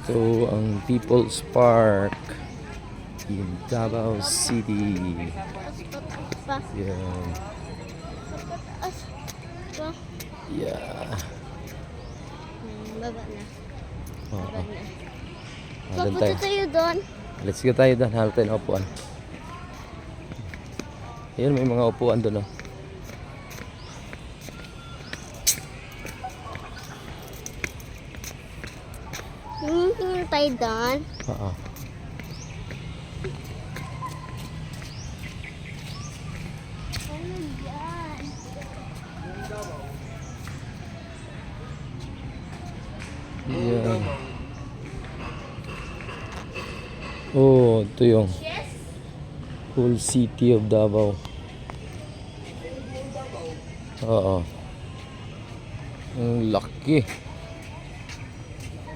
Ito ang People's Park in Davao City. Pa. Yan. Pataas. Pa. Yeah. Baba na. Oo. Baba na. Doon Papunta tayo. tayo doon. Let's go tayo doon. Hanap tayo ng upuan. Ayun, may mga upuan doon. Oh. Tingin tayo doon. Oo. Ano yan? Yan. Oh, ito yung whole city of Davao. Oo. Ang laki.